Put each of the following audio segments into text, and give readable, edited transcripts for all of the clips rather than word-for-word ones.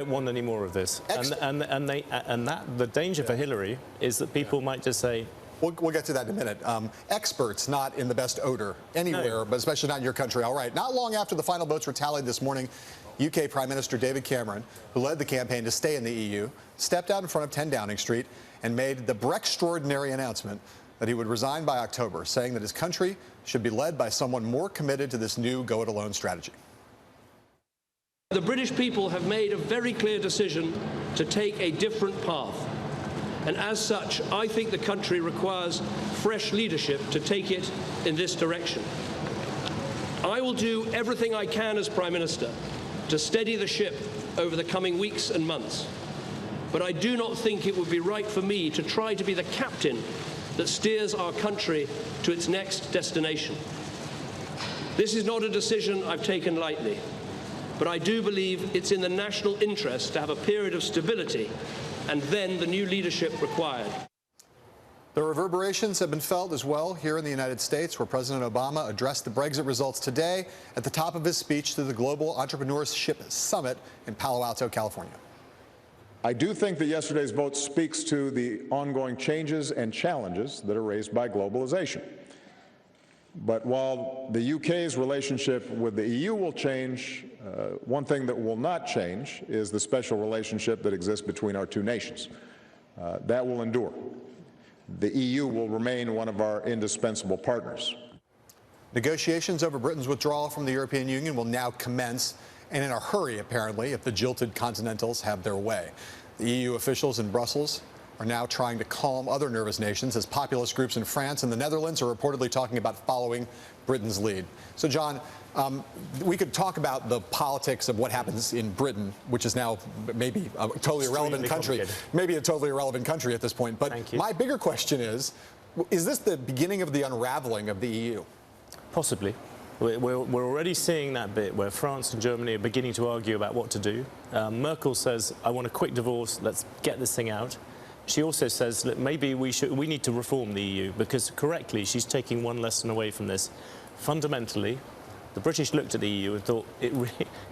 Don't want any more of this, and the danger for Hillary is that people might just say. We'll get to that in a minute. Experts not in the best odor anywhere, but especially not in your country. All right. Not long after the final votes were tallied this morning, UK Prime Minister David Cameron, who led the campaign to stay in the EU, stepped out in front of 10 Downing Street and made the Brextraordinary announcement that he would resign by October, saying that his country should be led by someone more committed to this new go-it-alone strategy. The British people have made a very clear decision to take a different path. And as such, I think the country requires fresh leadership to take it in this direction. I will do everything I can as Prime Minister to steady the ship over the coming weeks and months. But I do not think it would be right for me to try to be the captain that steers our country to its next destination. This is not a decision I've taken lightly, but I do believe it's in the national interest to have a period of stability and then the new leadership required. The reverberations have been felt as well here in the United States, where President Obama addressed the Brexit results today at the top of his speech to the Global Entrepreneurship Summit in Palo Alto, California. I do think that yesterday's vote speaks to the ongoing changes and challenges that are raised by globalization. But while the UK's relationship with the EU will change, one thing that will not change is the special relationship that exists between our two nations. That will endure. The EU will remain one of our indispensable partners. Negotiations over Britain's withdrawal from the European Union will now commence, and in a hurry, apparently, if the jilted Continentals have their way. The EU officials in Brussels are now trying to calm other nervous nations as populist groups in France and the Netherlands are reportedly talking about following Britain's lead. So, John, we could talk about the politics of what happens in Britain, which is now maybe a totally irrelevant country, maybe a totally irrelevant country at this point. But my bigger question is this the beginning of the unraveling of the EU? Possibly. We're already seeing that bit where France and Germany are beginning to argue about what to do. Merkel says, I want a quick divorce, let's get this thing out. She also says that maybe we need to reform the EU, because correctly she's taking one lesson away from this. Fundamentally, the British looked at the EU and thought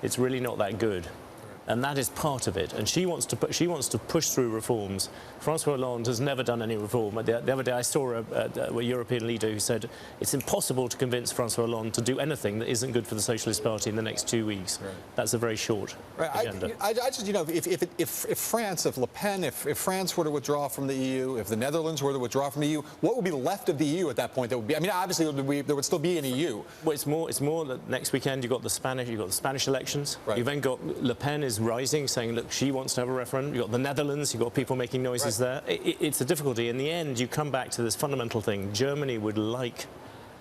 it's really not that good. And that is part of it. And she wants to push through reforms. François Hollande has never done any reform. The other day I saw a European leader who said it's impossible to convince François Hollande to do anything that isn't good for the Socialist Party in the next 2 weeks. Right. That's a very short agenda. I just, you know, if France, if Le Pen, if France were to withdraw from the EU, if the Netherlands were to withdraw from the EU, what would be left of the EU at that point? That would be, I mean, obviously there would still be an EU. Well, it's more that next weekend you've got the Spanish elections. Right. You've then got Le Pen is rising, saying, look, she wants to have a referendum. You've got the Netherlands, you've got people making noises there. It's a difficulty. In the end, you come back to this fundamental thing. Germany would like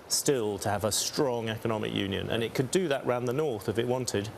still to have a strong economic union, and it could do that around the north if it wanted.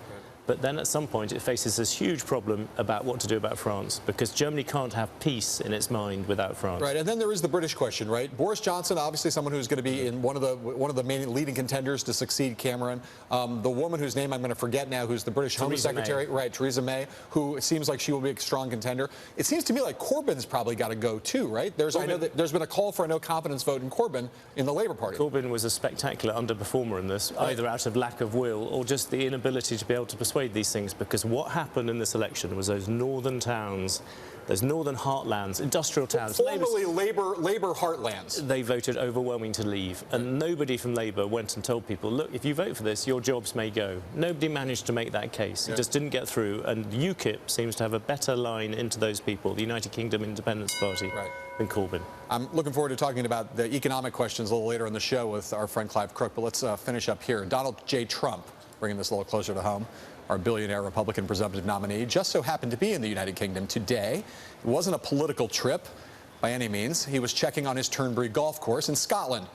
But then at some point it faces this huge problem about what to do about France, because Germany can't have peace in its mind without France. Right, and then there is the British question, right? Boris Johnson, obviously someone who's going to be in one of the main leading contenders to succeed Cameron. The woman whose name I'm going to forget now, who's the British Home Secretary, right, Theresa May, who it seems like she will be a strong contender. It seems to me like Corbyn's probably got to go too, right? I know that there's been a call for a no confidence vote in Corbyn in the Labour Party. Corbyn was a spectacular underperformer in this, either out of lack of will or just the inability to be able to persuade these things, because what happened in this election was those northern towns, those northern heartlands, industrial towns. Formerly Labour heartlands. They voted overwhelmingly to leave, and nobody from Labour went and told people, look, if you vote for this, your jobs may go. Nobody managed to make that case. It just didn't get through, and UKIP seems to have a better line into those people, the United Kingdom Independence Party, than Corbyn. I'm looking forward to talking about the economic questions a little later in the show with our friend Clive Crook, but let's finish up here. Donald J. Trump, bringing this a little closer to home. Our billionaire Republican presumptive nominee just so happened to be in the United Kingdom today. It wasn't a political trip by any means. He was checking on his Turnberry golf course in Scotland.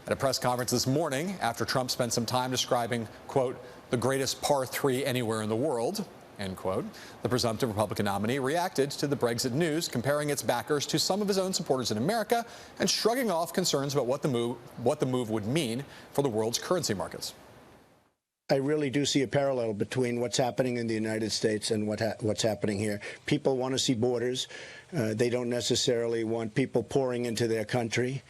At a press conference this morning, after Trump spent some time describing, quote, the greatest par 3 anywhere in the world, end quote, the presumptive Republican nominee reacted to the Brexit news, comparing its backers to some of his own supporters in America and shrugging off concerns about what the move would mean for the world's currency markets. I really do see a parallel between what's happening in the United States and what's happening here. People want to see borders. They don't necessarily want people pouring into their country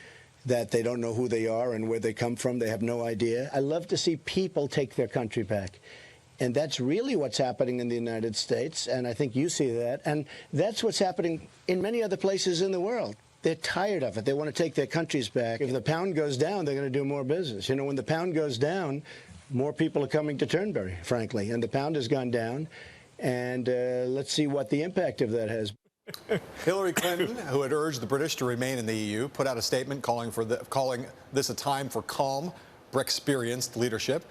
that they don't know who they are and where they come from. They have no idea. I love to see people take their country back. And that's really what's happening in the United States, and I think you see that. And that's what's happening in many other places in the world. They're tired of it. They want to take their countries back. If the pound goes down, they're going to do more business. You know, when the pound goes down, more people are coming to Turnberry, frankly. And the pound has gone down. And let's see what the impact of that has. Hillary Clinton, who had urged the British to remain in the EU, put out a statement calling this a time for calm, Brexperienced leadership.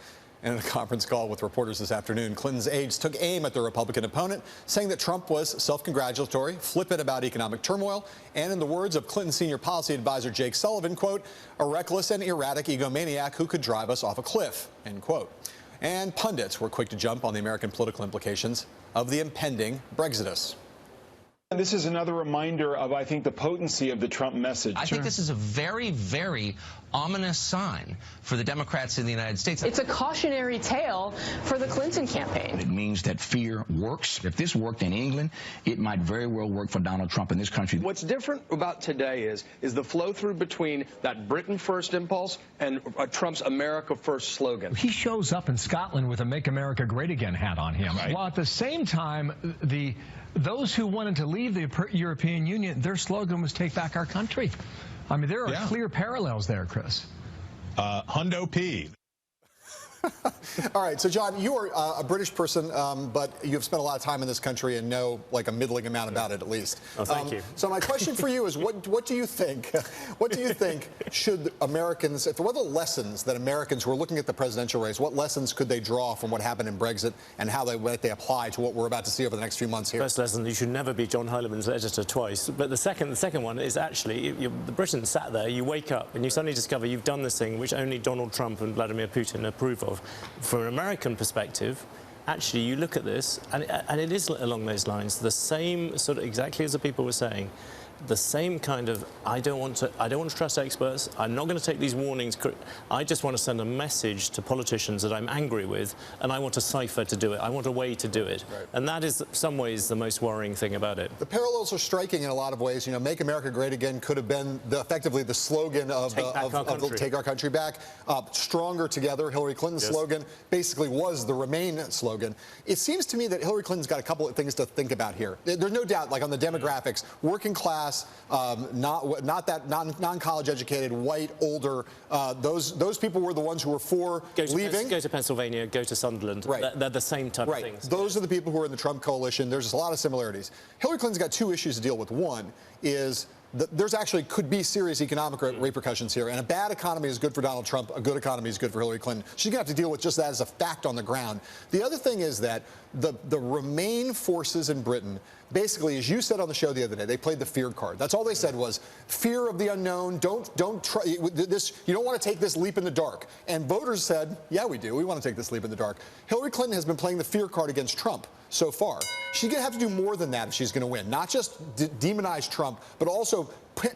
And in a conference call with reporters this afternoon, Clinton's aides took aim at their Republican opponent, saying that Trump was self-congratulatory, flippant about economic turmoil, and in the words of Clinton's senior policy advisor Jake Sullivan, quote, a reckless and erratic egomaniac who could drive us off a cliff, end quote. And pundits were quick to jump on the American political implications of the impending Brexit. This is another reminder of, I think, the potency of the Trump message. I think this is a very, very ominous sign for the Democrats in the United States. It's a cautionary tale for the Clinton campaign. It means that fear works. If this worked in England, it might very well work for Donald Trump in this country. What's different about today is the flow through between that Britain first impulse and Trump's America first slogan. He shows up in Scotland with a Make America Great Again hat on him, right, while at the same time, those who wanted to leave the European Union, their slogan was "Take back our country." I mean, there are clear parallels there, Chris. Hundo P. All right, so John, you are a British person, but you've spent a lot of time in this country and know like a middling amount about it at least. Oh, thank you. So my question for you is, what do you think? What do you think should Americans? What are the lessons that Americans who are looking at the presidential race? What lessons could they draw from what happened in Brexit and how they apply to what we're about to see over the next few months here? First lesson: you should never be John Heileman's editor twice. But the second one is actually the Britons sat there. You wake up and you suddenly discover you've done this thing which only Donald Trump and Vladimir Putin approve of. From an American perspective, actually, you look at this, and it is along those lines, the same sort of, exactly as the people were saying, the same kind of, I don't want to trust experts, I'm not going to take these warnings, I just want to send a message to politicians that I'm angry with, and I want a cipher to do it, I want a way to do it. Right. And that is, in some ways, the most worrying thing about it. The parallels are striking in a lot of ways. You know, Make America Great Again could have been effectively the slogan of Take Our Country Back. Stronger Together, Hillary Clinton's slogan, basically was the Remain slogan. It seems to me that Hillary Clinton's got a couple of things to think about here. There's no doubt, like on the demographics, working class, non-college educated, white, older. Those people were the ones who were for leaving. Go to Pennsylvania, go to Sunderland. Right. They're the same type of things. Those are the people who are in the Trump coalition. There's a lot of similarities. Hillary Clinton's got two issues to deal with. One is there's actually could be serious economic repercussions here, and a bad economy is good for Donald Trump, a good economy is good for Hillary Clinton. She's going to have to deal with just that as a fact on the ground. The other thing is that the Remain forces in Britain, basically, as you said on the show the other day, they played the fear card. That's all they said was fear of the unknown. Don't try this. You don't want to take this leap in the dark. And voters said, yeah, we do. We want to take this leap in the dark. Hillary Clinton has been playing the fear card against Trump so far. She's going to have to do more than that if she's going to win. Not just demonize Trump, but also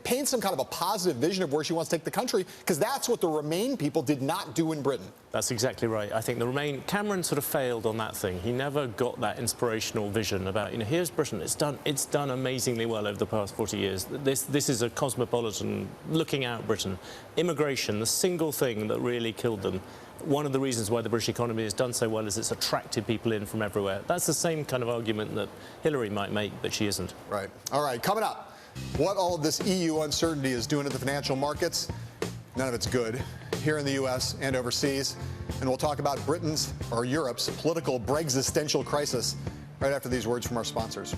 paint some kind of a positive vision of where she wants to take the country, because that's what the Remain people did not do in Britain. That's exactly right. I think the Remain, Cameron sort of failed on that thing. He never got that inspirational vision about, you know, here's Britain. It's done amazingly well over the past 40 years. This is a cosmopolitan, looking out Britain. Immigration, the single thing that really killed them. One of the reasons why the British economy has done so well is it's attracted people in from everywhere. That's the same kind of argument that Hillary might make, but she isn't. Right. All right, coming up, what all of this EU uncertainty is doing to the financial markets. None of it's good here in the U.S. and overseas. And we'll talk about Britain's or Europe's political Brexistential crisis right after these words from our sponsors.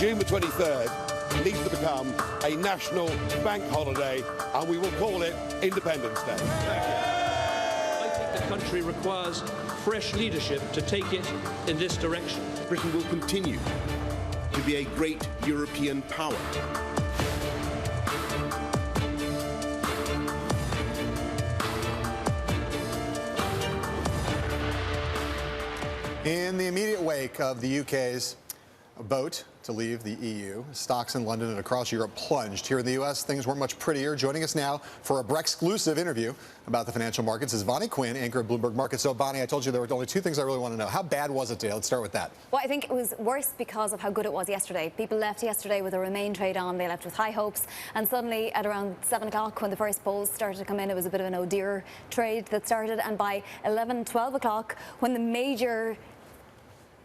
June the 23rd needs to become a national bank holiday, and we will call it Independence Day. I think the country requires fresh leadership to take it in this direction. Britain will continue to be a great European power. In the immediate wake of the UK's vote to leave the EU, stocks in London and across Europe plunged. Here in the U.S., things weren't much prettier. Joining us now for a Brexclusive interview about the financial markets is Vonnie Quinn, anchor at Bloomberg Markets. So, Vonnie, I told you there were only two things I really want to know. How bad was it today? Let's start with that. Well, I think it was worse because of how good it was yesterday. People left yesterday with a Remain trade on. They left with high hopes. And suddenly, at around 7 o'clock, when the first polls started to come in, it was a bit of an oh dear trade that started. And by 11, 12 o'clock, when the major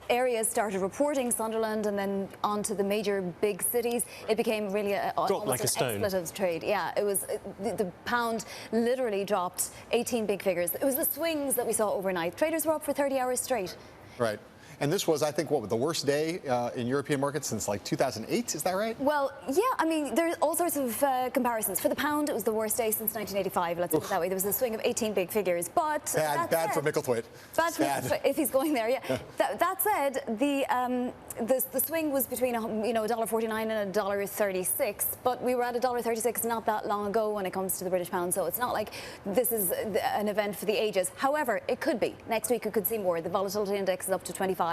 areas started reporting, Sunderland and then on to the major big cities, it became really almost like a stone. Expletive trade. Yeah, it was the pound literally dropped 18 big figures. It was the swings that we saw overnight. Traders were up for 30 hours straight. Right. And this was, I think, what, the worst day in European markets since like 2008, is that right? Well, yeah, I mean, there's all sorts of comparisons. For the pound, it was the worst day since 1985, let's put it that way. There was a swing of 18 big figures, but... Bad for Micklethwaite. Bad for Micklethwaite, if he's going there, yeah. That said, the swing was between, $1.49 and $1.36, but we were at $1.36 not that long ago when it comes to the British pound, so it's not like this is an event for the ages. However, it could be. Next week, we could see more. The volatility index is up to 25.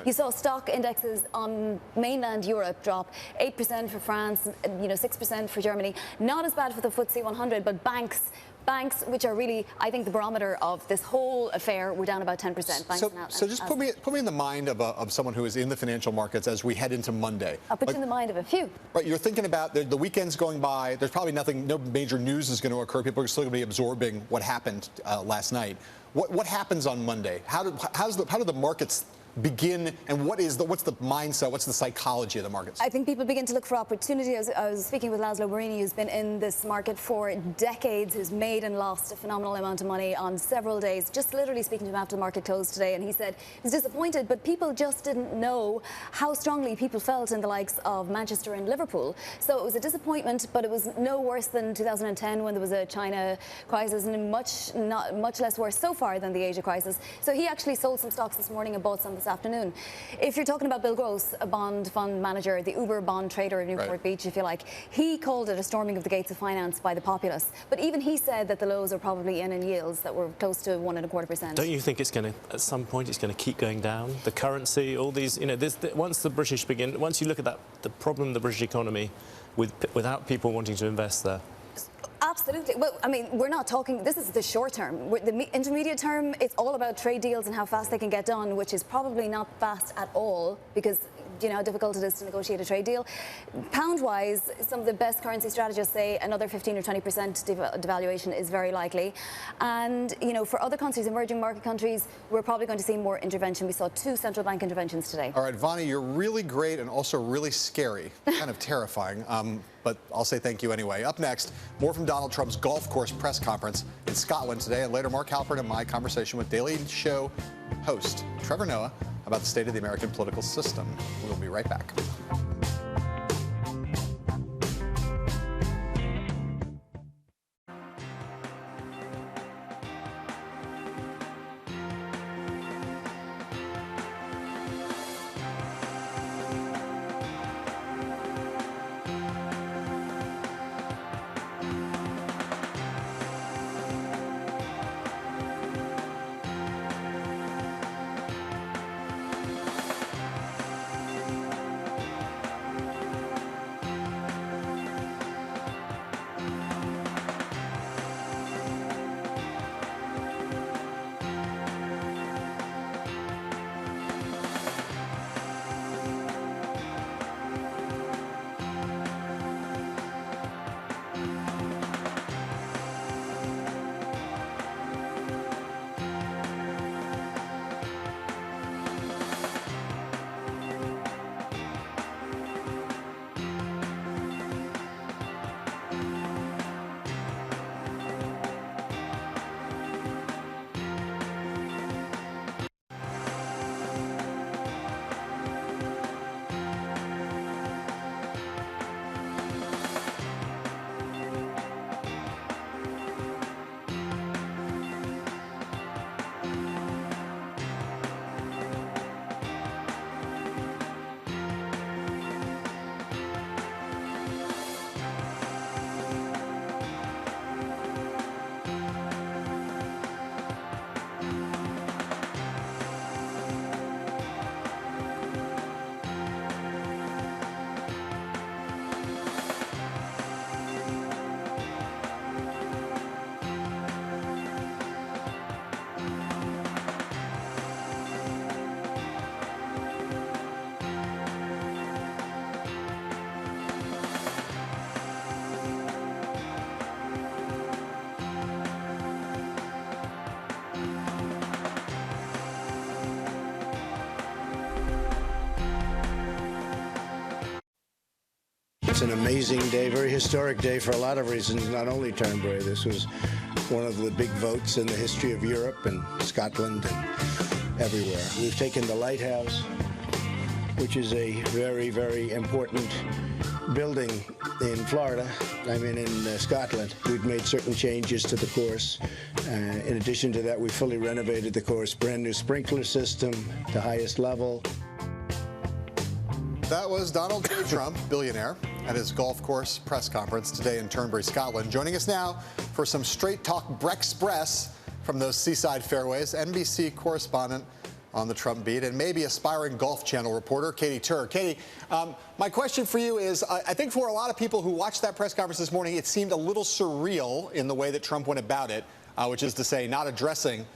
You saw stock indexes on mainland Europe drop 8% for France, 6% for Germany. Not as bad for the FTSE 100, but banks, which are really, I think, the barometer of this whole affair, were down about 10%. So just put me in the mind of someone who is in the financial markets as we head into Monday. I'll put you in the mind of a few. Right, you're thinking about the weekend's going by. There's probably no major news is going to occur. People are still going to be absorbing what happened last night. What happens on Monday? How do the markets begin, and what's the mindset, what's the psychology of the markets? I think people begin to look for opportunity. I was speaking with Laszlo Barini, who's been in this market for decades, who's made and lost a phenomenal amount of money on several days. Just literally speaking to him after the market closed today, and he said he's disappointed, but people just didn't know how strongly people felt in the likes of Manchester and Liverpool. So it was a disappointment, but it was no worse than 2010 when there was a China crisis, and much less worse so far than the Asia crisis. So he actually sold some stocks this morning and bought some this afternoon. If you're talking about Bill Gross, a bond fund manager, the Uber bond trader of Newport Beach, if you like, he called it a storming of the gates of finance by the populace. But even he said that the lows are probably in yields that were close to 1.25%. Don't you think it's going to, at some point, it's going to keep going down? The currency, all these, once the British begin, once you look at the problem of the British economy without people wanting to invest there. Absolutely. Well, I mean, we're not talking, this is the short term. The intermediate term, it's all about trade deals and how fast they can get done, which is probably not fast at all, because you know how difficult it is to negotiate a trade deal. Pound-wise, some of the best currency strategists say another 15 or 20% devaluation is very likely. And, for other countries, emerging market countries, we're probably going to see more intervention. We saw 2 central bank interventions today. All right, Vonnie, you're really great and also really scary, kind of terrifying. But I'll say thank you anyway. Up next, more from Donald Trump's golf course press conference in Scotland today, and later Mark Halpern and my conversation with Daily Show host Trevor Noah about the state of the American political system. We'll be right back. It's an amazing day, very historic day for a lot of reasons, not only Turnberry. This was one of the big votes in the history of Europe and Scotland and everywhere. We've taken the lighthouse, which is a very, very important building in Florida, in Scotland. We've made certain changes to the course. In addition to that, we fully renovated the course, brand new sprinkler system, the highest level. That was Donald J. Trump, billionaire, at his golf course press conference today in Turnberry, Scotland. Joining us now for some straight talk Brexpress from those seaside fairways, NBC correspondent on the Trump beat and maybe aspiring Golf Channel reporter, Katie Tur. Katie, my question for you is, I think for a lot of people who watched that press conference this morning, it seemed a little surreal in the way that Trump went about it, which is to say not addressing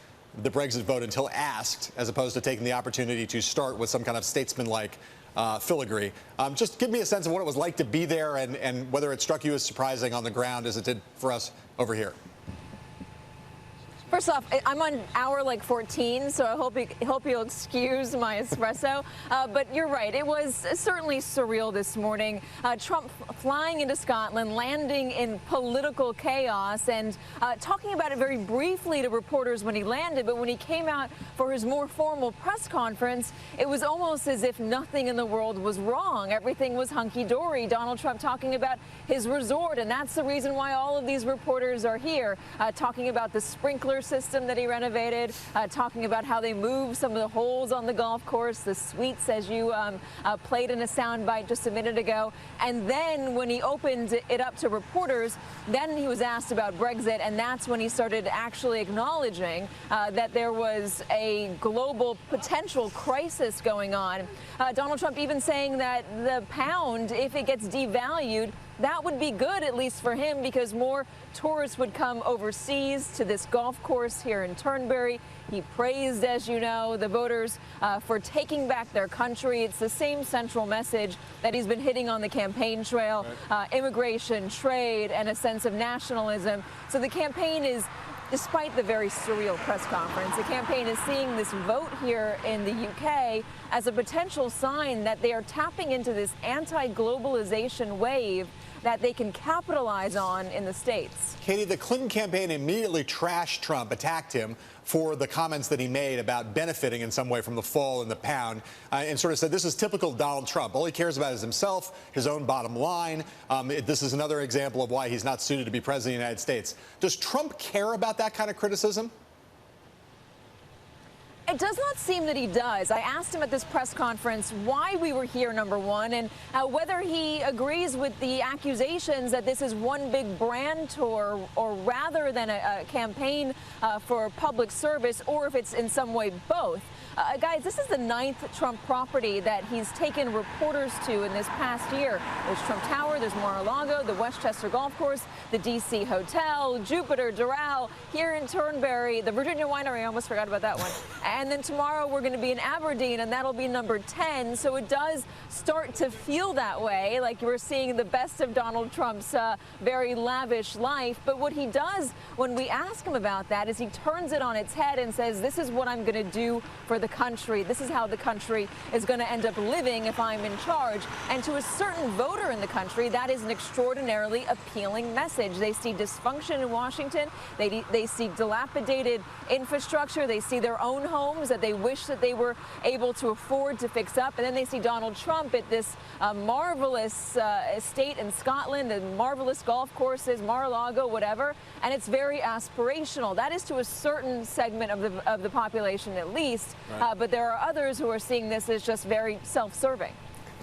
the Brexit vote until asked, as opposed to taking the opportunity to start with some kind of statesman-like filigree. Just give me a sense of what it was like to be there and whether it struck you as surprising on the ground as it did for us over here. First off, I'm on hour 14, so I hope you'll excuse my espresso. But you're right. It was certainly surreal this morning. Trump flying into Scotland, landing in political chaos, and talking about it very briefly to reporters when he landed. But when he came out for his more formal press conference, it was almost as if nothing in the world was wrong. Everything was hunky-dory. Donald Trump talking about his resort, and that's the reason why all of these reporters are here, talking about the sprinkler system that he renovated, talking about how they moved some of the holes on the golf course, the suites, as you played in a soundbite just a minute ago. And then when he opened it up to reporters, then he was asked about Brexit, and that's when he started actually acknowledging that there was a global potential crisis going on. Donald Trump even saying that the pound, if it gets devalued, that would be good, at least for him, because more tourists would come overseas to this golf course here in Turnberry. He praised, as you know, the voters for taking back their country. It's the same central message that he's been hitting on the campaign trail, immigration, trade, and a sense of nationalism. So the campaign is, despite the very surreal press conference, the campaign is seeing this vote here in the UK as a potential sign that they are tapping into this anti-globalization wave that they can capitalize on in the States. Katie, the Clinton campaign immediately trashed Trump, attacked him for the comments that he made about benefiting in some way from the fall in the pound, and sort of said this is typical Donald Trump. All he cares about is himself, his own bottom line. This is another example of why he's not suited to be president of the United States. Does Trump care about that kind of criticism? It does not seem that he does. I asked him at this press conference why we were here, number one, and whether he agrees with the accusations that this is one big brand tour, or rather than a campaign for public service, or if it's in some way both. Guys, this is the 9th Trump property that he's taken reporters to in this past year. There's Trump Tower, there's Mar-a-Lago, the Westchester Golf Course, the D.C. Hotel, Jupiter, Doral, here in Turnberry, the Virginia Winery, I almost forgot about that one. And then tomorrow we're going to be in Aberdeen, and that'll be number 10. So it does start to feel that way, like we're seeing the best of Donald Trump's very lavish life. But what he does when we ask him about that is he turns it on its head and says, this is what I'm going to do for the country. This is how the country is going to end up living if I'm in charge. And to a certain voter in the country, that is an extraordinarily appealing message. They see dysfunction in Washington. They see dilapidated infrastructure. They see their own homes that they wish that they were able to afford to fix up. And then they see Donald Trump at this marvelous estate in Scotland, and marvelous golf courses, Mar-a-Lago, whatever. And it's very aspirational. That is to a certain segment of the population, at least. Right. But there are others who are seeing this as just very self-serving.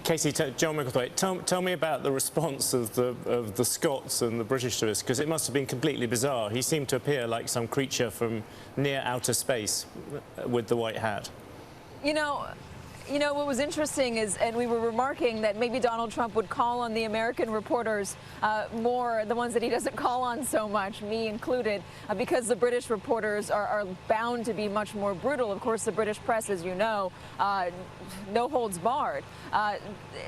Casey, John Micklethwaite, tell me about the response of the Scots and the British to this, because it must have been completely bizarre. He seemed to appear like some creature from near outer space with the white hat. You know, what was interesting is, and we were remarking that maybe Donald Trump would call on the American reporters more, the ones that he doesn't call on so much, me included, because the British reporters are bound to be much more brutal. Of course, the British press, as you know, no holds barred.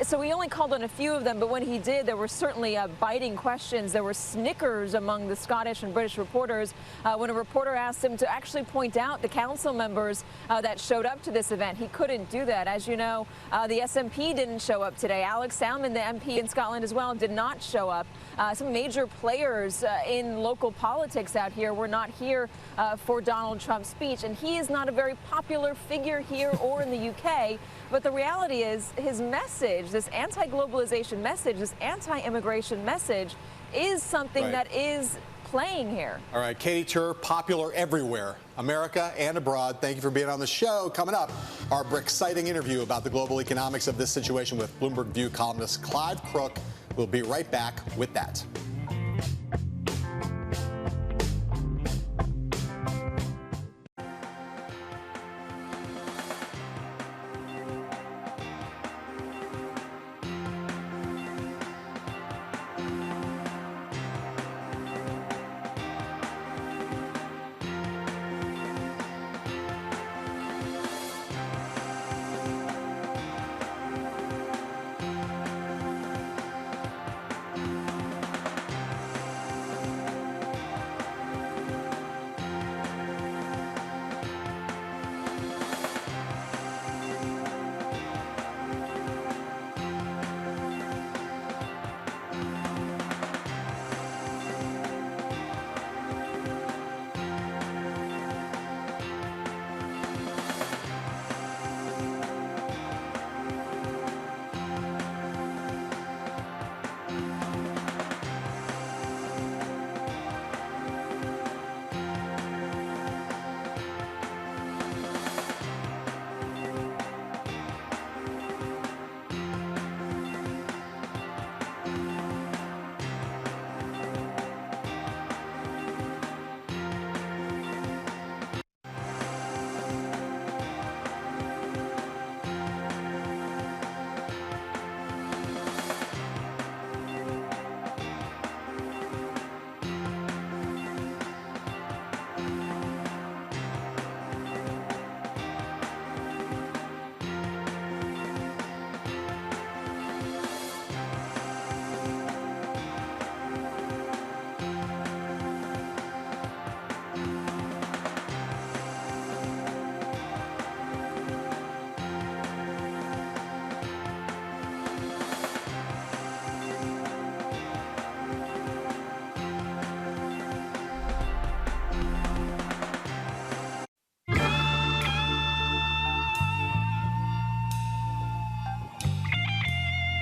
So he only called on a few of them, but when he did, there were certainly biting questions. There were snickers among the Scottish and British reporters when a reporter asked him to actually point out the council members that showed up to this event. He couldn't do that. As you know, the SNP didn't show up today. Alex Salmond, the MP in Scotland as well, did not show up. Some major players in local politics out here were not here for Donald Trump's speech, and he is not a very popular figure here or in the UK. But the reality is his message, this anti-globalization message, this anti-immigration message, is something that is playing here. All right, Katie Tur, popular everywhere, America and abroad. Thank you for being on the show. Coming up, our exciting interview about the global economics of this situation with Bloomberg View columnist Clive Crook. We'll be right back with that.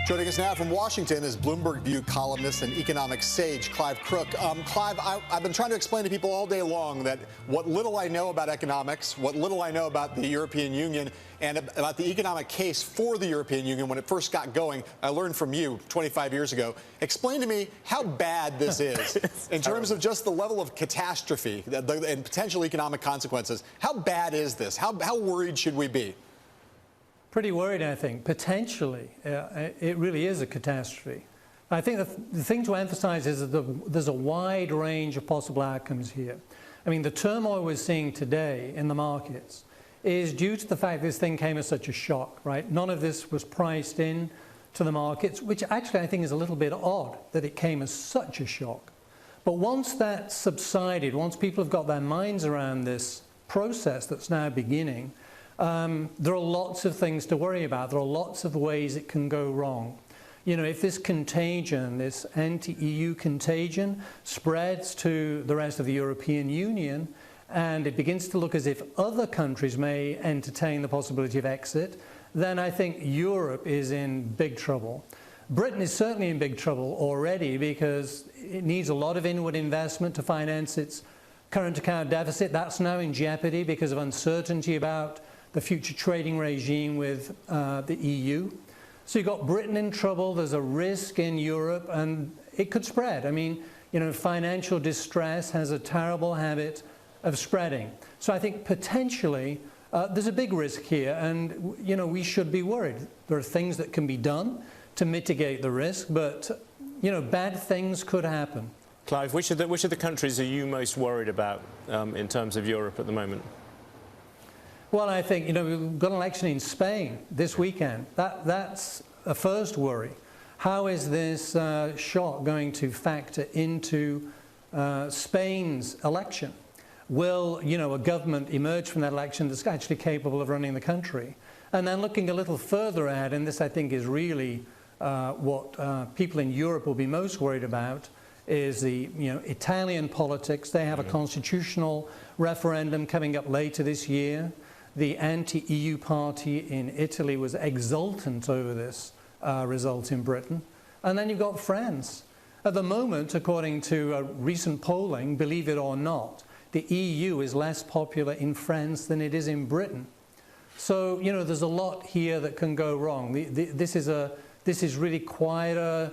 Joining us now from Washington is Bloomberg View columnist and economic sage Clive Crook. Clive, I've been trying to explain to people all day long that what little I know about economics, what little I know about the European Union, and about the economic case for the European Union when it first got going, I learned from you 25 years ago. Explain to me how bad this is in terms of just the level of catastrophe and potential economic consequences. How bad is this? How worried should we be? Pretty worried, I think. Potentially, it really is a catastrophe. I think the thing to emphasize is that there's a wide range of possible outcomes here. I mean, the turmoil we're seeing today in the markets is due to the fact this thing came as such a shock, right? None of this was priced in to the markets, which actually I think is a little bit odd that it came as such a shock. But once that subsided, once people have got their minds around this process that's now beginning, there are lots of things to worry about. There are lots of ways it can go wrong. You know, if this contagion, this anti-EU contagion, spreads to the rest of the European Union, and it begins to look as if other countries may entertain the possibility of exit, then I think Europe is in big trouble. Britain is certainly in big trouble already because it needs a lot of inward investment to finance its current account deficit. That's now in jeopardy because of uncertainty about the future trading regime with the EU. So you've got Britain in trouble, there's a risk in Europe, and it could spread. I mean, you know, financial distress has a terrible habit of spreading. So I think potentially there's a big risk here, and, you know, we should be worried. There are things that can be done to mitigate the risk, but, you know, bad things could happen. Clive, which of the countries are you most worried about in terms of Europe at the moment? Well, I think, you know, we've got an election in Spain this weekend. That's a first worry. How is this shock going to factor into Spain's election? Will, you know, a government emerge from that election that's actually capable of running the country? And then looking a little further ahead, and this I think is really what people in Europe will be most worried about, is the Italian politics. They have a constitutional referendum coming up later this year. The anti-EU party in Italy was exultant over this result in Britain. And then you've got France. At the moment, according to recent polling, believe it or not, the EU is less popular in France than it is in Britain. So, there's a lot here that can go wrong. This is really quite a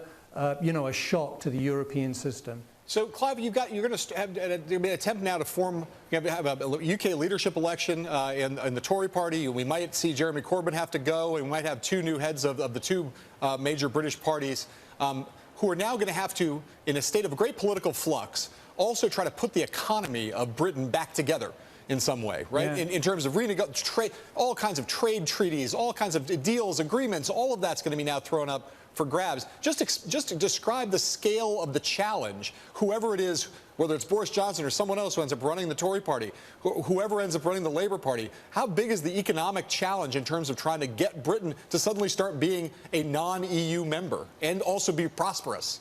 shock to the European system. So, Clive, you're going to have an attempt now to have a UK leadership election in the Tory party. We might see Jeremy Corbyn have to go, and we might have two new heads of the two major British parties who are now going to have to, in a state of great political flux, also try to put the economy of Britain back together in some way, right? Yeah. In terms of all kinds of trade treaties, all kinds of deals, agreements, all of that's going to be now thrown up for grabs. Just to describe the scale of the challenge, whoever it is, whether it's Boris Johnson or someone else who ends up running the Tory party, whoever ends up running the Labour Party, how big is the economic challenge in terms of trying to get Britain to suddenly start being a non-EU member and also be prosperous?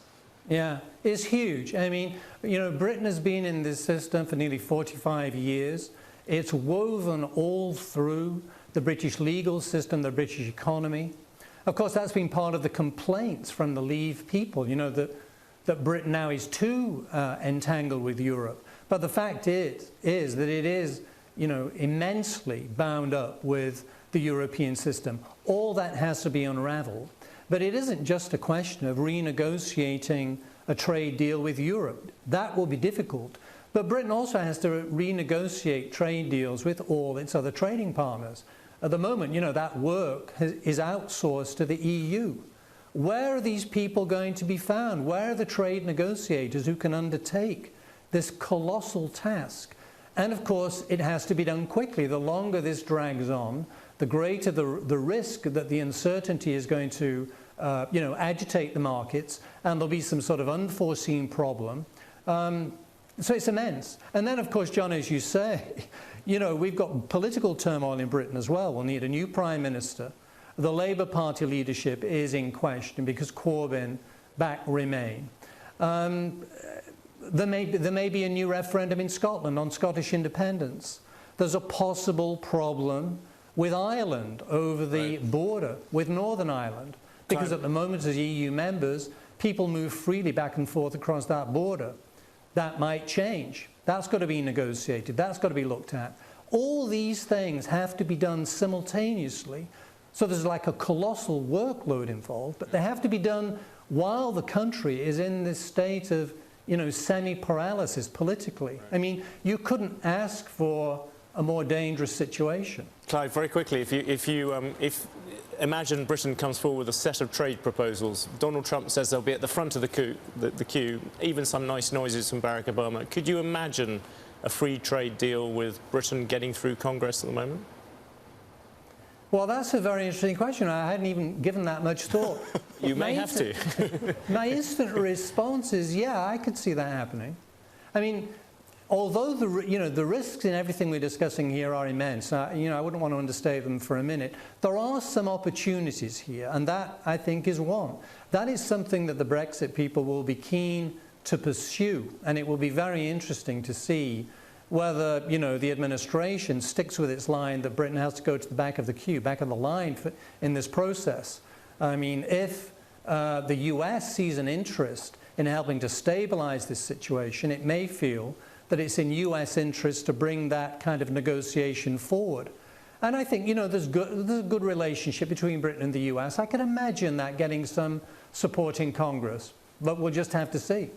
Yeah, it's huge. I mean, Britain has been in this system for nearly 45 years. It's woven all through the British legal system, the British economy. Of course, that's been part of the complaints from the Leave people, that Britain now is too entangled with Europe. But the fact is that it is, immensely bound up with the European system. All that has to be unraveled. But it isn't just a question of renegotiating a trade deal with Europe. That will be difficult. But Britain also has to renegotiate trade deals with all its other trading partners. At the moment, that work is outsourced to the EU. Where are these people going to be found? Where are the trade negotiators who can undertake this colossal task? And of course, it has to be done quickly. The longer this drags on, the greater the risk that the uncertainty is going to, agitate the markets, and there'll be some sort of unforeseen problem. So it's immense. And then, of course, John, as you say, we've got political turmoil in Britain as well. We'll need a new prime minister. The Labour Party leadership is in question because Corbyn backed Remain. There may be a new referendum in Scotland on Scottish independence. There's a possible problem with Ireland over the border with Northern Ireland, because at the moment as EU members, people move freely back and forth across that border. That might change. That's got to be negotiated. That's got to be looked at. All these things have to be done simultaneously. So there's like a colossal workload involved, but they have to be done while the country is in this state of, semi-paralysis politically. I mean, you couldn't ask for a more dangerous situation. Clive, very quickly, if imagine Britain comes forward with a set of trade proposals. Donald Trump says they'll be at the front of the queue, even some nice noises from Barack Obama. Could you imagine a free trade deal with Britain getting through Congress at the moment? Well, that's a very interesting question. I hadn't even given that much thought. You may have to. My instant response is, yeah, I could see that happening. I mean, although the risks in everything we're discussing here are immense, I wouldn't want to understate them for a minute. There are some opportunities here, and that, I think, is one. That is something that the Brexit people will be keen to pursue, and it will be very interesting to see whether, the administration sticks with its line that Britain has to go to the back of the queue, back of the line in this process. I mean, if the US sees an interest in helping to stabilize this situation, it may feel that it's in US interest to bring that kind of negotiation forward. And I think, there's a good relationship between Britain and the US. I can imagine that getting some support in Congress, but we'll just have to see.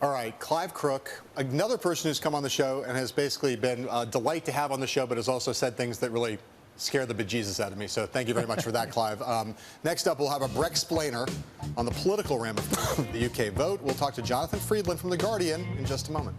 All right, Clive Crook, another person who's come on the show and has basically been a delight to have on the show, but has also said things that really scare the bejesus out of me. So thank you very much for that, Clive. Next up, we'll have a Brexplainer on the political ramifications of the UK vote. We'll talk to Jonathan Friedland from The Guardian in just a moment.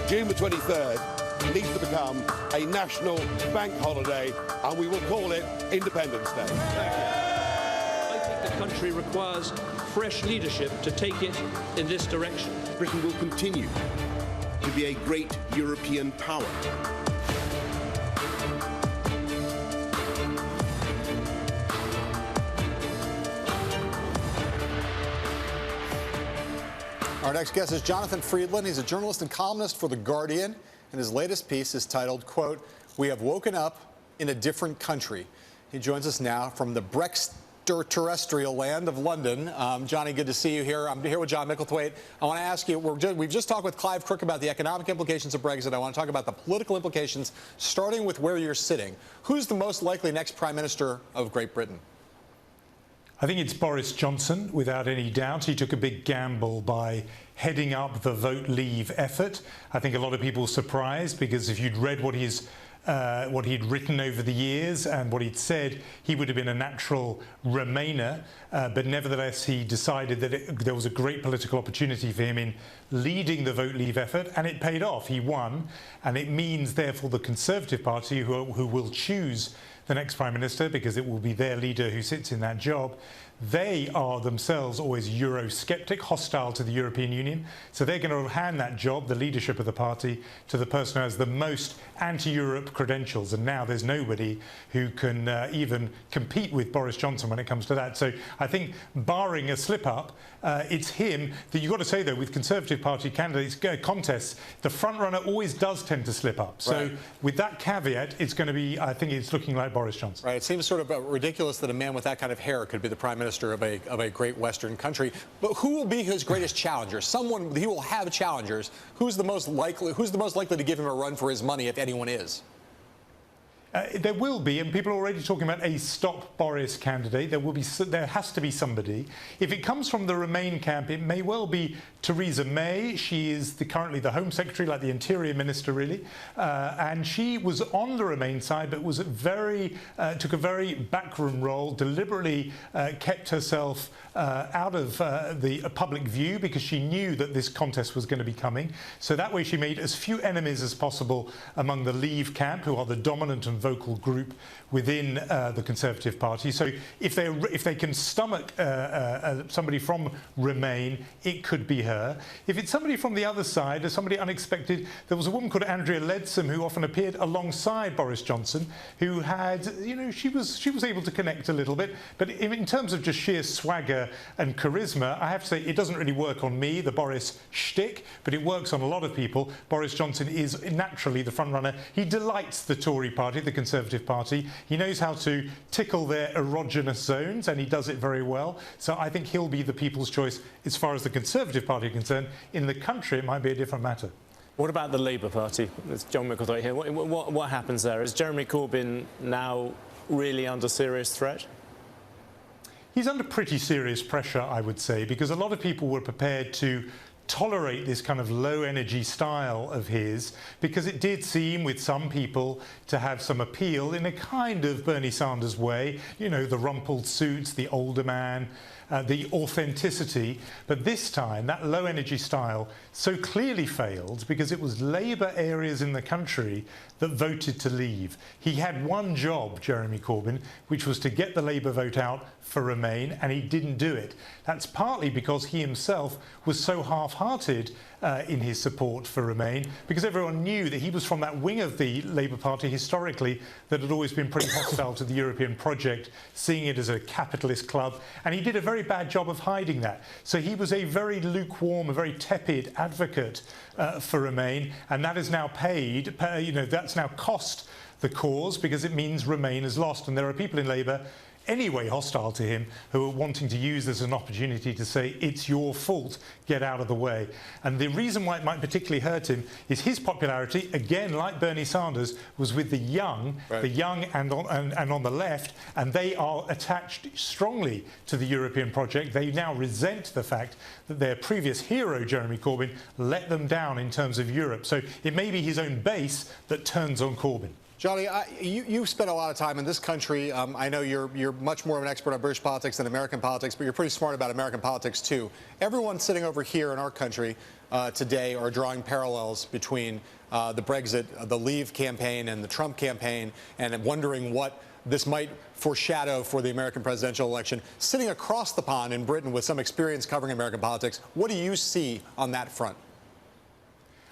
June the 23rd needs to become a national bank holiday, and we will call it Independence Day. Thank you. I think the country requires fresh leadership to take it in this direction. Britain will continue to be a great European power. Our next guest is Jonathan Friedland. He's a journalist and columnist for The Guardian, and his latest piece is titled, quote, "We have woken up in a different country." He joins us now from the terrestrial land of London. Johnny, good to see you here. I'm here with John Micklethwaite. I want to ask you, we've just talked with Clive Crook about the economic implications of Brexit. I want to talk about the political implications, starting with where you're sitting. Who's the most likely next Prime Minister of Great Britain? I think it's Boris Johnson, without any doubt. He took a big gamble by heading up the Vote Leave effort. I think a lot of people were surprised because if you'd read what he'd written over the years and what he'd said, he would have been a natural Remainer. But nevertheless, he decided that there was a great political opportunity for him in leading the Vote Leave effort, and it paid off. He won, and it means, therefore, the Conservative Party, who will choose the next Prime Minister, because it will be their leader who sits in that job, they are themselves always Eurosceptic, hostile to the European Union. So they're going to hand that job, the leadership of the party, to the person who has the most anti-Europe credentials. And now there's nobody who can even compete with Boris Johnson when it comes to that. So I think, barring a slip-up, it's him. That you've got to say, though, with Conservative Party candidates contests, the front-runner always does tend to slip up. So right. With that caveat, it's going to be, I think it's looking like Boris Johnson. Right. It seems sort of ridiculous that a man with that kind of hair could be the Prime Minister of a great Western country. But who will be his greatest challenger? Someone, he will have challengers. Who's the most likely to give him a run for his money, if anyone is? There will be, and people are already talking about a Stop Boris candidate. There has to be somebody. If it comes from the Remain camp, it may well be Theresa May. She is currently the Home Secretary, like the Interior Minister, really, and she was on the Remain side, but was took a very backroom role, deliberately kept herself out of the public view because she knew that this contest was going to be coming. So that way, she made as few enemies as possible among the Leave camp, who are the dominant and vocal group within the Conservative Party. So if they can stomach somebody from Remain, it could be her. If it's somebody from the other side, or somebody unexpected, there was a woman called Andrea Leadsom who often appeared alongside Boris Johnson, who had, she was able to connect a little bit. But in terms of just sheer swagger and charisma, I have to say it doesn't really work on me, the Boris shtick, but it works on a lot of people. Boris Johnson is naturally the front runner. He delights the Tory party, the Conservative Party. He knows how to tickle their erogenous zones, and he does it very well. So I think he'll be the people's choice as far as the Conservative Party is concerned. In the country, it might be a different matter. What about the Labour Party? It's John Micklethwaite here. What happens there? Is Jeremy Corbyn now really under serious threat? He's under pretty serious pressure, I would say, because a lot of people were prepared to tolerate this kind of low-energy style of his, because it did seem, with some people, to have some appeal in a kind of Bernie Sanders way. The rumpled suits, the older man, the authenticity. But this time, that low-energy style so clearly failed because it was Labour areas in the country that voted to leave. He had one job, Jeremy Corbyn, which was to get the Labour vote out for Remain, and he didn't do it. That's partly because he himself was so half-hearted in his support for Remain, because everyone knew that he was from that wing of the Labour Party historically that had always been pretty hostile to the European project, seeing it as a capitalist club, and he did a very bad job of hiding that. So he was a very lukewarm, a very tepid advocate for Remain, and that is now paid, that's now cost the cause, because it means Remain has lost. And there are people in Labour anyway hostile to him who are wanting to use this as an opportunity to say, it's your fault, get out of the way. And the reason why it might particularly hurt him is his popularity, again, like Bernie Sanders, was with the young, and on the left, and they are attached strongly to the European project. They now resent the fact that their previous hero, Jeremy Corbyn, let them down in terms of Europe. So it may be his own base that turns on Corbyn. Johnny, you spent a lot of time in this country. I know you're much more of an expert on British politics than American politics, but you're pretty smart about American politics, too. Everyone sitting over here in our country today are drawing parallels between the Brexit, the Leave campaign and the Trump campaign, and wondering what this might foreshadow for the American presidential election. Sitting across the pond in Britain with some experience covering American politics, what do you see on that front?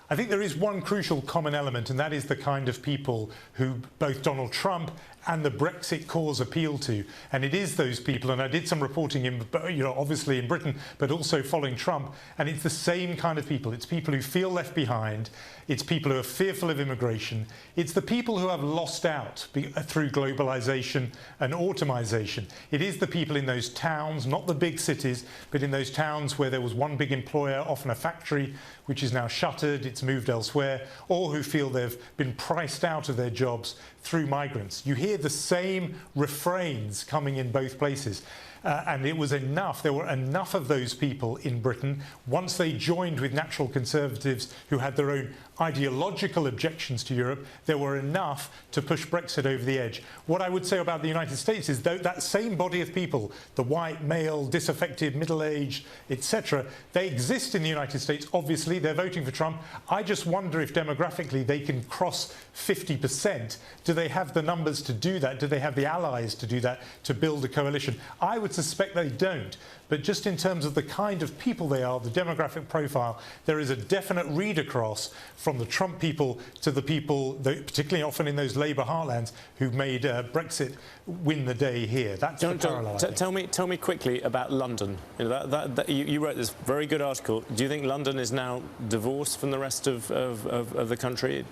I think there is one crucial common element, and that is the kind of people who both Donald Trump and the Brexit cause appeal to. And it is those people, and I did some reporting in, obviously in Britain, but also following Trump, and it's the same kind of people. It's people who feel left behind. It's people who are fearful of immigration. It's the people who have lost out through globalization and automation. It is the people in those towns, not the big cities, but in those towns where there was one big employer, often a factory, which is now shuttered, it's moved elsewhere, or who feel they've been priced out of their jobs through migrants. You hear the same refrains coming in both places. And it was enough, there were enough of those people in Britain, once they joined with natural conservatives who had their own ideological objections to Europe, there were enough to push Brexit over the edge. What I would say about the United States is that same body of people, the white, male, disaffected, middle-aged, etc., they exist in the United States. Obviously, they're voting for Trump. I just wonder if demographically they can cross 50%. Do they have the numbers to do that? Do they have the allies to do that, to build a coalition? I would suspect they don't. But just in terms of the kind of people they are, the demographic profile, there is a definite read across from the Trump people to the people, particularly often in those Labour heartlands, who made Brexit win the day here. That's the parallel. Tell me quickly about London. You wrote this very good article. Do you think London is now divorced from the rest of the country,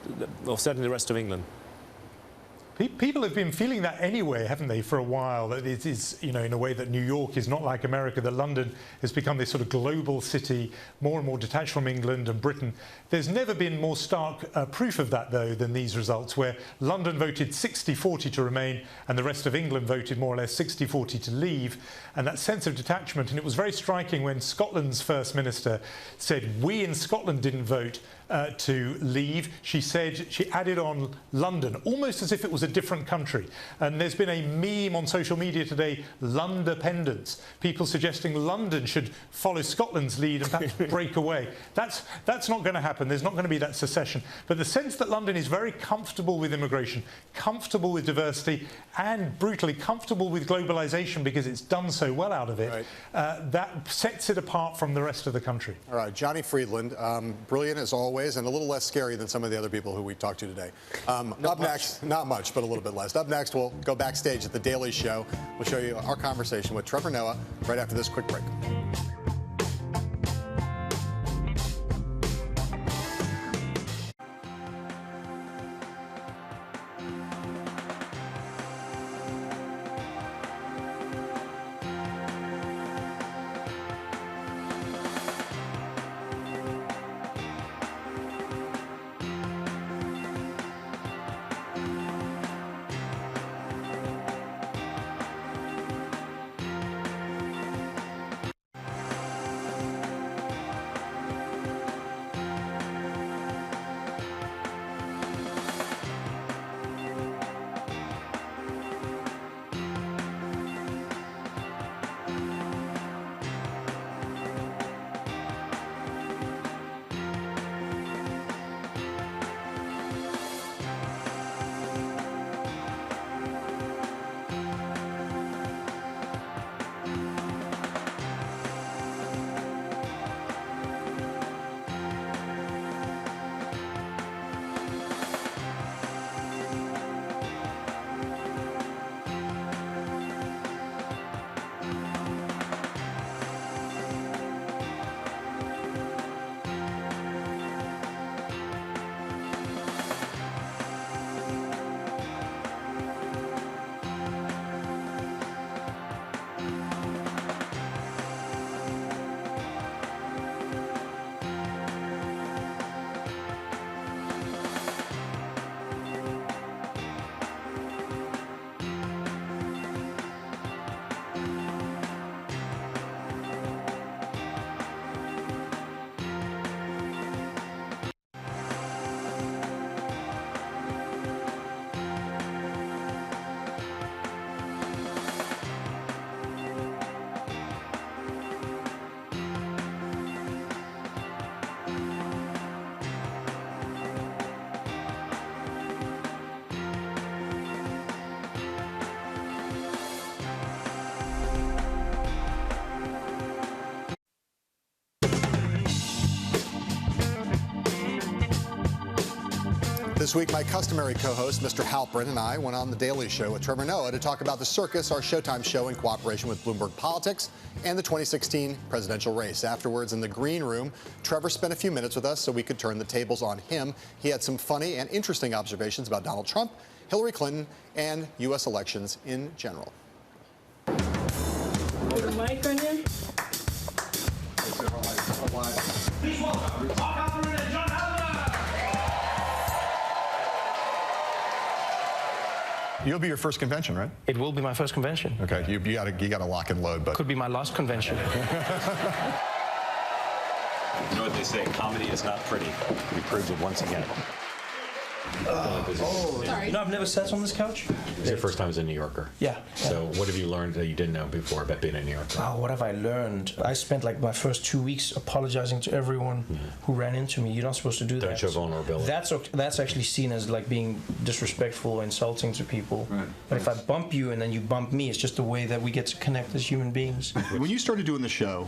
or certainly the rest of England? People have been feeling that anyway, haven't they, for a while, that it is, in a way that New York is not like America, that London has become this sort of global city, more and more detached from England and Britain. There's never been more stark proof of that, though, than these results, where London voted 60-40 to remain and the rest of England voted more or less 60-40 to leave. And that sense of detachment, and it was very striking when Scotland's First Minister said, we in Scotland didn't vote to leave. She said, she added on London, almost as if it was a different country. And there's been a meme on social media today, Londependence, people suggesting London should follow Scotland's lead and perhaps break away. That's not going to happen. There's not going to be that secession. But the sense that London is very comfortable with immigration, comfortable with diversity, and brutally comfortable with globalization because it's done so well out of it, that sets it apart from the rest of the country. All right, Johnny Friedland, brilliant as always, and a little less scary than some of the other people who we talked to today. Up next, not much, but a little bit less. Up next, we'll go backstage at The Daily Show. We'll show you our conversation with Trevor Noah right after this quick break. This week, my customary co-host, Mr. Halpern, and I went on The Daily Show with Trevor Noah to talk about The Circus, our Showtime show in cooperation with Bloomberg Politics, and the 2016 presidential race. Afterwards, in the green room, Trevor spent a few minutes with us so we could turn the tables on him. He had some funny and interesting observations about Donald Trump, Hillary Clinton, and U.S. elections in general. Put a mic on you. Please welcome Mark Catherine and John Allen. You'll be your first convention, right? It will be my first convention. Okay, you got to lock and load, but could be my last convention. You know what they say? Comedy is not pretty. We proved it once again. Sorry. No, I've never sat on this couch. It's your first time as a New Yorker. Yeah. So what have you learned that you didn't know before about being a New Yorker? Oh, what have I learned? I spent like my first 2 weeks apologizing to everyone who ran into me. You're not supposed to do that. Don't show vulnerability. That's actually seen as like being disrespectful or insulting to people. Right. But if I bump you and then you bump me, it's just the way that we get to connect as human beings. When you started doing the show,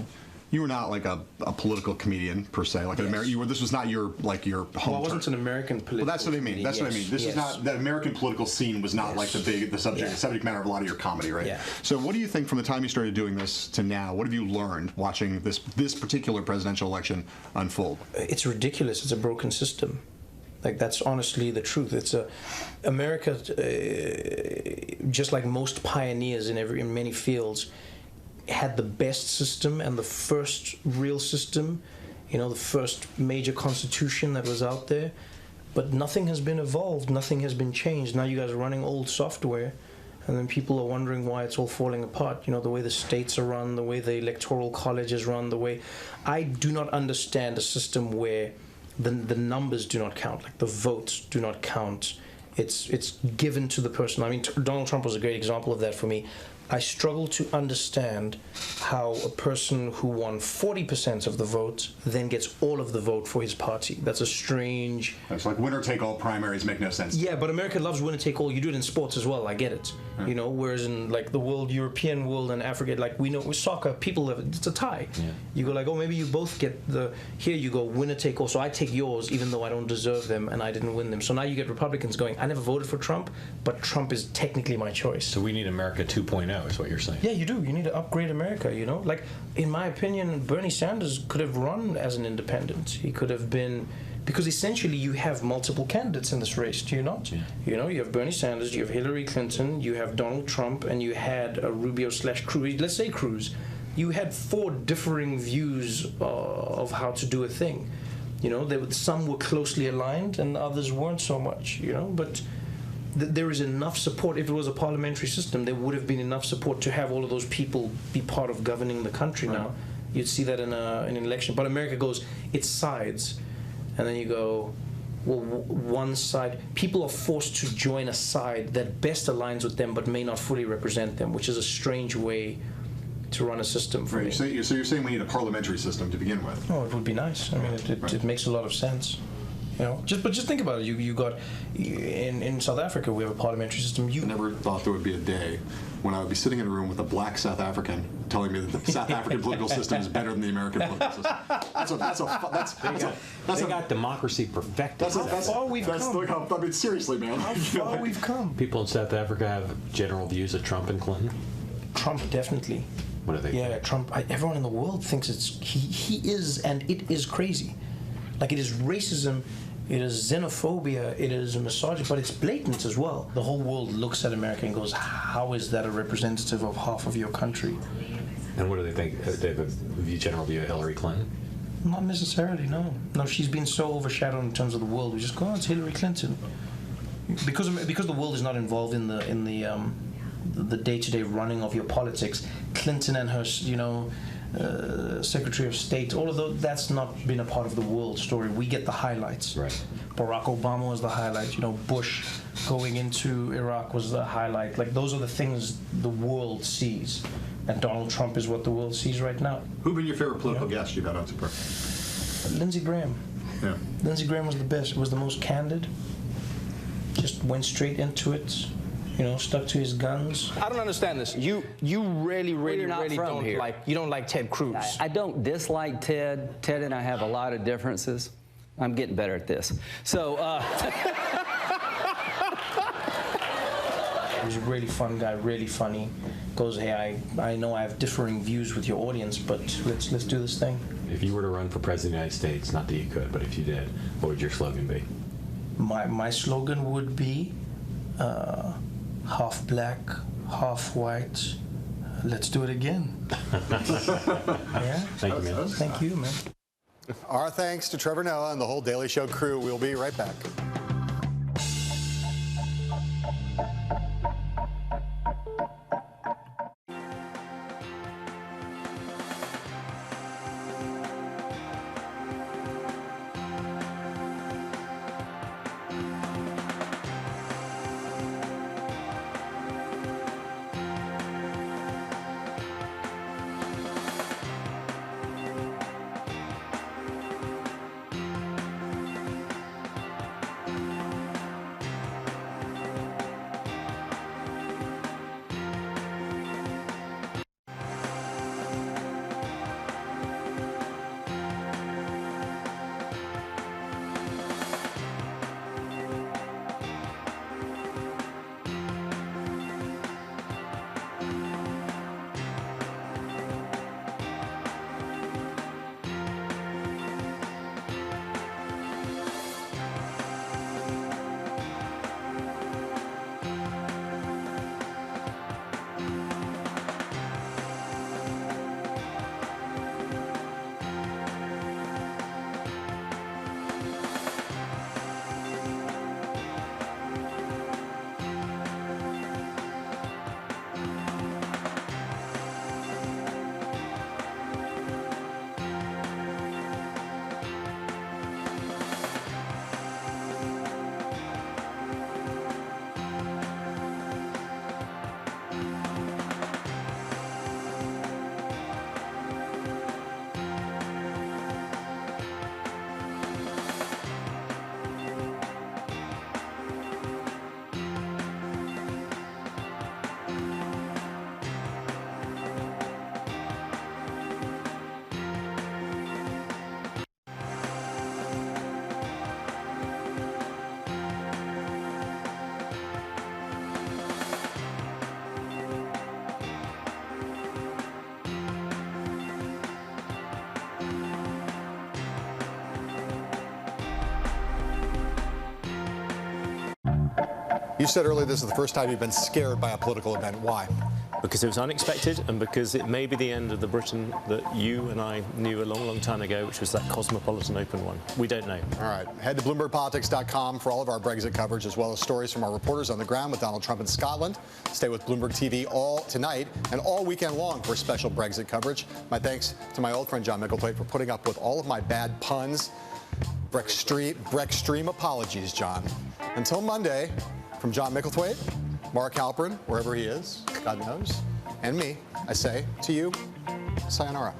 you were not like a political comedian per se, like an American. This was not your home. Well, I wasn't an American political. Well, that's what I mean. That's what I mean. This is not the American political scene was not like the subject matter of a lot of your comedy, right? Yeah. So, what do you think from the time you started doing this to now? What have you learned watching this particular presidential election unfold? It's ridiculous. It's a broken system. Like, that's honestly the truth. It's America, just like most pioneers in many fields, had the best system and the first real system, the first major constitution that was out there, but nothing has been evolved, nothing has been changed. Now you guys are running old software, and then people are wondering why it's all falling apart. The way the states are run, the way the electoral college is run, the way... I do not understand a system where the numbers do not count, like the votes do not count. It's given to the person. I mean, Donald Trump was a great example of that for me. I struggle to understand how a person who won 40% of the vote then gets all of the vote for his party. That's a strange... It's like winner-take-all primaries make no sense. Yeah, but America loves winner-take-all. You do it in sports as well, I get it. Right. Whereas in like the world, European world and Africa, like we know with soccer, people have, it's a tie. Yeah. You go like, oh, maybe you both get here you go, winner-take-all. So I take yours even though I don't deserve them and I didn't win them. So now you get Republicans going, I never voted for Trump, but Trump is technically my choice. So we need America 2.0 is what you're saying. Yeah, you do. You need to upgrade America, Like, in my opinion, Bernie Sanders could have run as an independent. He could have been... Because essentially you have multiple candidates in this race, do you not? Yeah. You have Bernie Sanders, you have Hillary Clinton, you have Donald Trump, and you had Rubio/Cruz. Let's say Cruz. You had 4 differing views of how to do a thing. Some were closely aligned and others weren't so much, But... there is enough support. If it was a parliamentary system, there would have been enough support to have all of those people be part of governing the country now. You'd see that in an election. But America goes, it's sides. And then you go, well, one side, people are forced to join a side that best aligns with them but may not fully represent them, which is a strange way to run a system for me. So you're saying we need a parliamentary system to begin with? Oh, it would be nice. I mean, it makes a lot of sense. Just think about it. You got in South Africa we have a parliamentary system. I never thought there would be a day when I would be sitting in a room with a black South African telling me that the South African political system is better than the American political system. They got democracy perfected. That's all we've come. I mean, seriously, man. How far we've come. People in South Africa have general views of Trump and Clinton. Trump definitely. What do they? Yeah, Trump. Everyone in the world thinks he is, and it is crazy. Like, it is racism. It is xenophobia, it is misogyny, but it's blatant as well. The whole world looks at America and goes, how is that a representative of half of your country? And what do they think? They have a general view of Hillary Clinton? Not necessarily, no. No, she's been so overshadowed in terms of the world. We just go, oh, it's Hillary Clinton. Because the world is not involved in the day-to-day running of your politics, Clinton and her, Secretary of State, all of those, that's not been a part of the world story. We get the highlights. Right. Barack Obama was the highlight. Bush going into Iraq was the highlight. Like, those are the things the world sees. And Donald Trump is what the world sees right now. Who've been your favorite political guest you've had on Super? Lindsey Graham. Yeah. Lindsey Graham was the best. Was the most candid. Just went straight into it. Stuck to his guns. I don't understand this. You really don't like Ted Cruz. I don't dislike Ted. Ted and I have a lot of differences, I'm getting better at this. So, He's a really fun guy, really funny. Goes, hey, I know I have differing views with your audience, but let's do this thing. If you were to run for president of the United States, not that you could, but if you did, what would your slogan be? My slogan would be half black, half white. Let's do it again. Yeah. Thank you, man. Thank you, man. Our thanks to Trevor Noah and the whole Daily Show crew. We'll be right back. You said earlier this is the first time you've been scared by a political event. Why? Because it was unexpected and because it may be the end of the Britain that you and I knew a long, long time ago, which was that cosmopolitan open one. We don't know. All right. Head to BloombergPolitics.com for all of our Brexit coverage, as well as stories from our reporters on the ground with Donald Trump in Scotland. Stay with Bloomberg TV all tonight and all weekend long for special Brexit coverage. My thanks to my old friend John Micklethwait for putting up with all of my bad puns. Brextreme apologies, John. Until Monday, from John Micklethwait, Mark Halperin, wherever he is, God knows, and me, I say to you, sayonara.